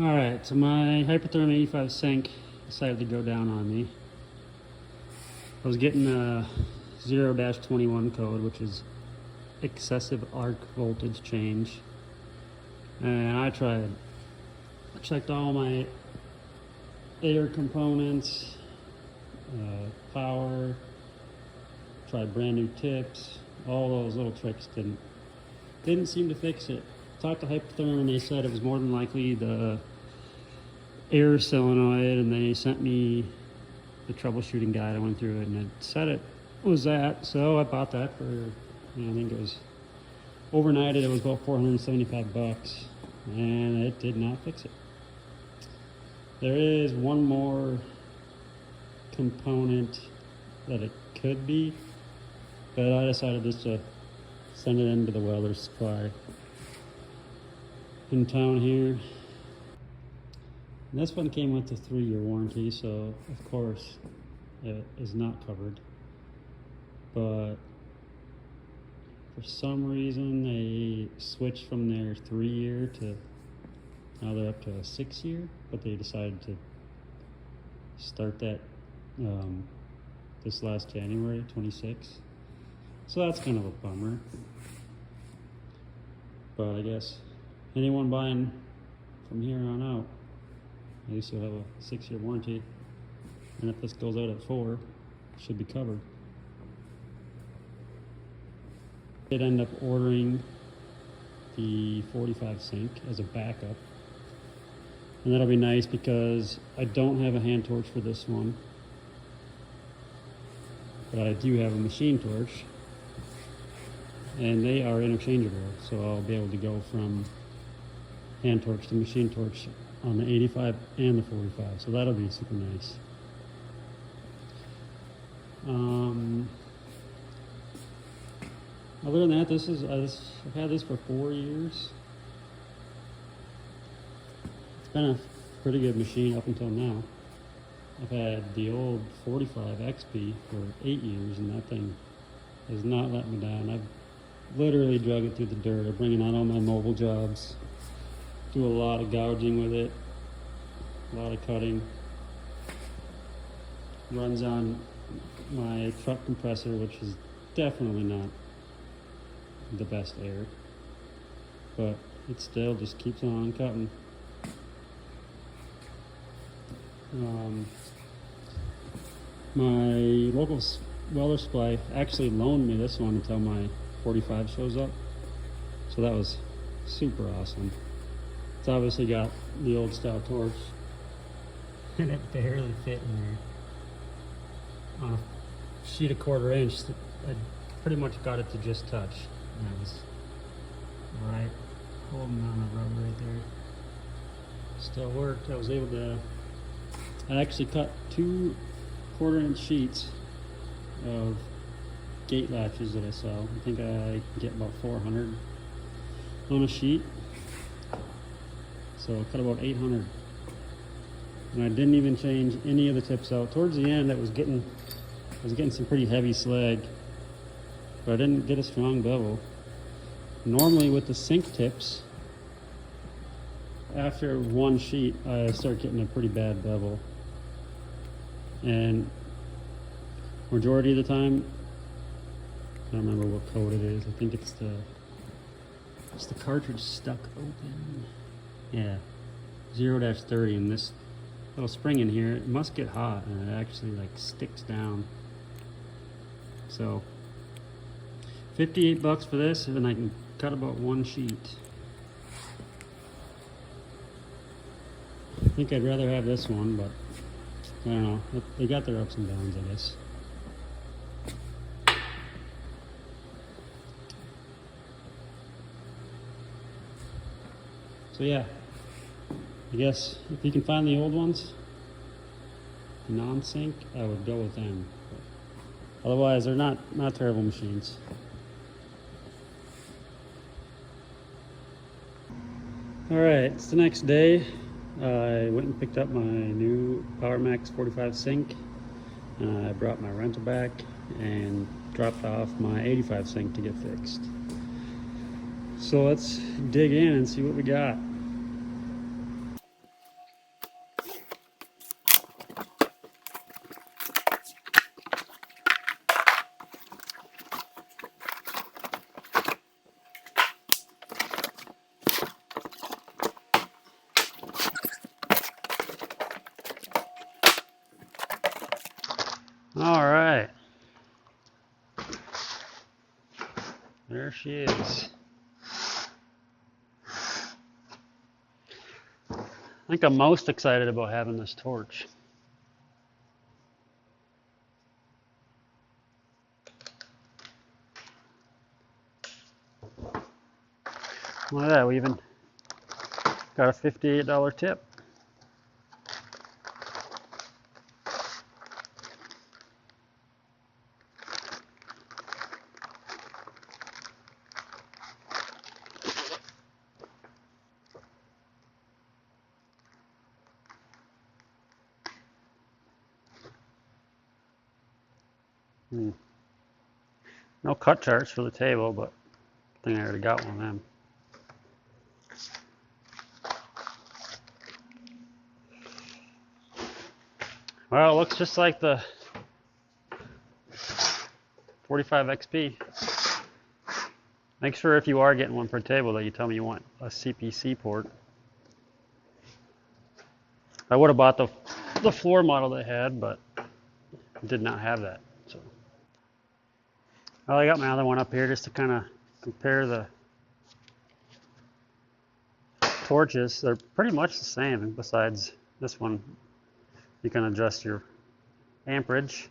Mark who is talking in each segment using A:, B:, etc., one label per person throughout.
A: Alright, so my Hypertherm 85 sink decided to go down on me. I was getting a 0-21 code, which is excessive arc voltage change. And I checked all my air components, power, tried brand new tips, all those little tricks didn't seem to fix it. Talked to Hypertherm and they said it was more than likely the air solenoid, and they sent me the troubleshooting guide. I went through it and it said it was that, so I bought that for, I think it was overnighted, it was about 475 bucks, and it did not fix it. There is one more component that it could be, but I decided just to send it into the welder supply in town here. And this one came with a 3-year warranty, so of course it is not covered. But for some reason they switched from their 3-year to now they're up to a 6-year, but they decided to start that this last January 26. So that's kind of a bummer. But I guess anyone buying from here on out, at least you'll have a 6-year warranty. And if this goes out at 4, it should be covered. I did end up ordering the 45 sink as a backup. And that'll be nice because I don't have a hand torch for this one. But I do have a machine torch. And they are interchangeable, so I'll be able to go from hand torch to machine torch on the 85 and the 45, so that'll be super nice. Other than that, I've had this for 4 years. It's been a pretty good machine up until now. I've had the old 45 XP for 8 years, and that thing has not let me down. I've literally drug it through the dirt. I'm bringing on all my mobile jobs. Do a lot of gouging with it, a lot of cutting. Runs on my truck compressor, which is definitely not the best air, but it still just keeps on cutting. My local welder supply actually loaned me this one until my 45 shows up, so that was super awesome. It's obviously got the old style torch, and it barely fit in there on a sheet of 1/4 inch. I pretty much got it to just touch, and I was right holding on the rubber right there. Still worked. I actually cut 2 1/4 inch sheets of gate latches that I sell. I think I get about 400 on a sheet, so I cut about 800, and I didn't even change any of the tips out. Towards the end, I was getting some pretty heavy slag, but I didn't get a strong bevel. Normally with the sink tips, after one sheet, I start getting a pretty bad bevel, and majority of the time, I don't remember what code it is. I think it's the cartridge stuck open. Yeah, 0-30, and this little spring in here, it must get hot, and it actually like sticks down. So 58 bucks for this, and I can cut about 1 sheet. I think I'd rather have this one, but I don't know. They got their ups and downs, I guess. So yeah, I guess if you can find the old ones, non-sync, I would go with them. But otherwise, they're not terrible machines. All right, it's the next day. I went and picked up my new PowerMax 45 sink. I brought my rental back and dropped off my 85 sink to get fixed. So let's dig in and see what we got. All right. There she is. I think I'm most excited about having this torch. Look at that, we even got a $58 tip. No cut charts for the table, but I think I already got one of them. Well, it looks just like the 45 XP. Make sure if you are getting one per table that you tell me you want a CPC port. I would have bought the floor model they had, but did not have that. So, well, I got my other one up here just to kind of compare the torches. They're pretty much the same, besides this one. You can adjust your amperage.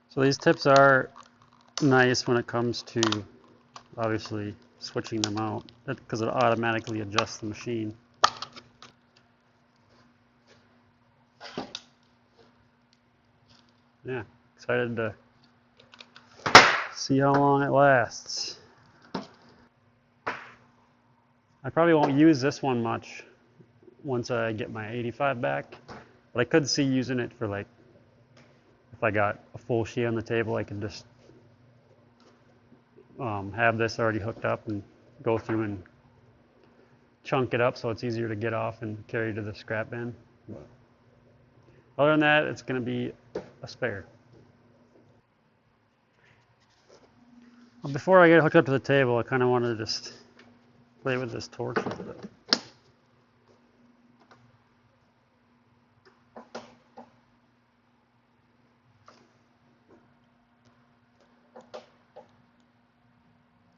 A: So these tips are nice when it comes to obviously switching them out, because it automatically adjusts the machine. Yeah, excited to see how long it lasts. I probably won't use this one much once I get my 85 back, but I could see using it for, like, if I got a full sheet on the table, I could just have this already hooked up and go through and chunk it up so it's easier to get off and carry to the scrap bin. But other than that, it's going to be a spare. Well, before I get hooked up to the table, I kind of want to just play with this torch a little bit.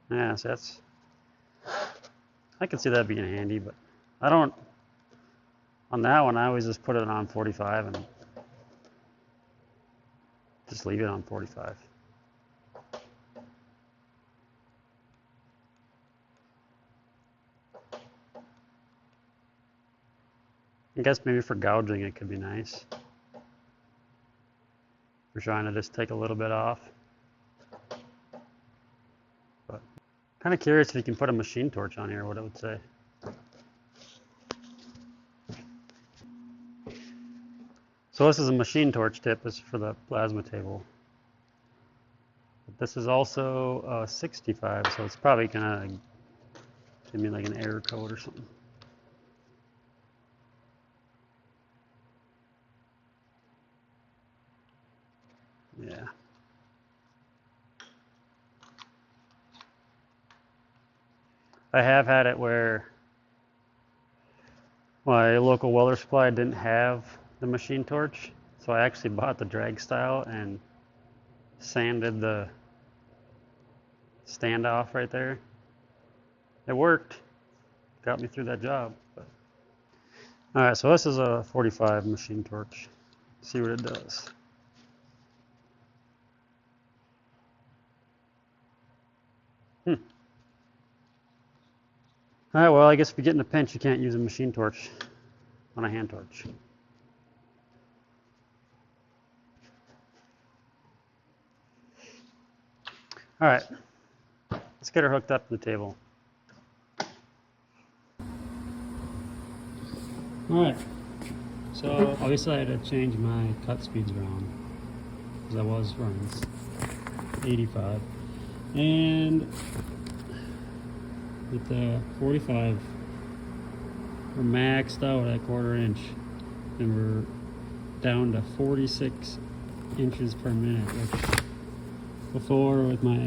A: Yeah, so I can see that being handy, but I don't, on that one, I always just put it on 45 and just leave it on 45. I guess maybe for gouging it could be nice. We're trying to just take a little bit off. But kind of curious if you can put a machine torch on here, what it would say. So this is a machine torch tip. This is for the plasma table. But this is also 65, so it's probably gonna give me like an error code or something. Yeah. I have had it where my local welder supply didn't have the machine torch, so I actually bought the drag style and sanded the standoff right there. It worked. Got me through that job. But. All right, so this is a 45 machine torch. See what it does. All right, well, I guess if you get in a pinch, you can't use a machine torch on a hand torch. All right, let's get her hooked up to the table. All right, so obviously I had to change my cut speeds around because I was running 85. And with the 45, we're maxed out at 1/4 inch, and we're down to 46 inches per minute, which before with my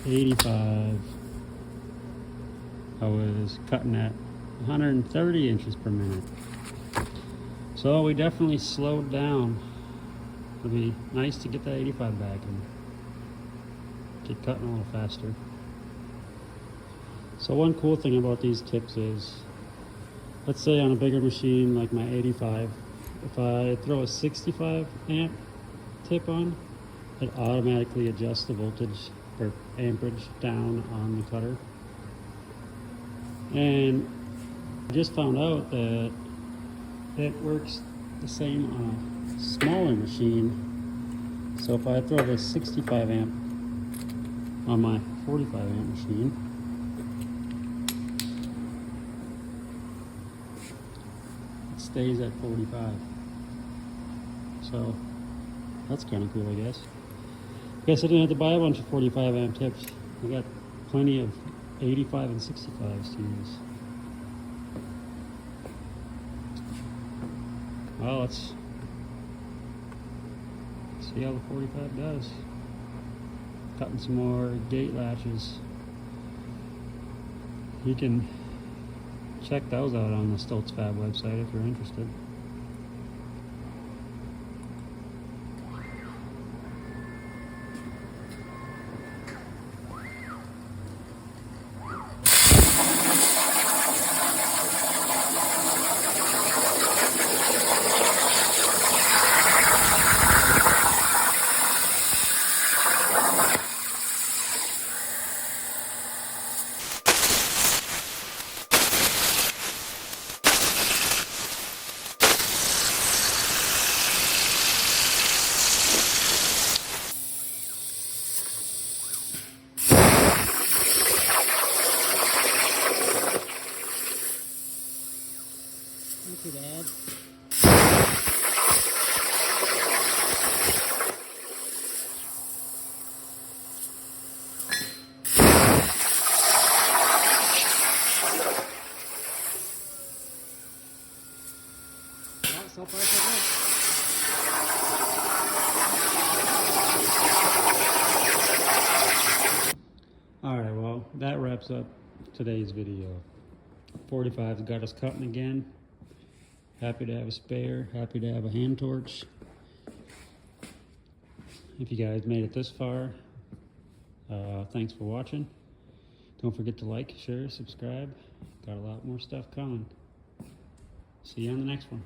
A: 85, I was cutting at 130 inches per minute. So we definitely slowed down. It'll be nice to get that 85 back and get cutting a little faster. So one cool thing about these tips is, let's say on a bigger machine like my 85, if I throw a 65 amp tip on, it automatically adjusts the voltage or amperage down on the cutter. And I just found out that it works the same on a smaller machine. So if I throw the 65 amp on my 45 amp machine, it stays at 45. So that's kind of cool, I guess. I guess I didn't have to buy a bunch of 45 amp tips. I got plenty of 85 and 65s to use. Well, let's see how the 45 does. Cutting some more gate latches. You can check those out on the Stoltz Fab website if you're interested. Not too bad. Well, so far so good. Alright, well, that wraps up today's video. 45's got us cutting again. Happy to have a spare, happy to have a hand torch. If you guys made it this far, thanks for watching. Don't forget to like, share, subscribe. Got a lot more stuff coming. See you on the next one.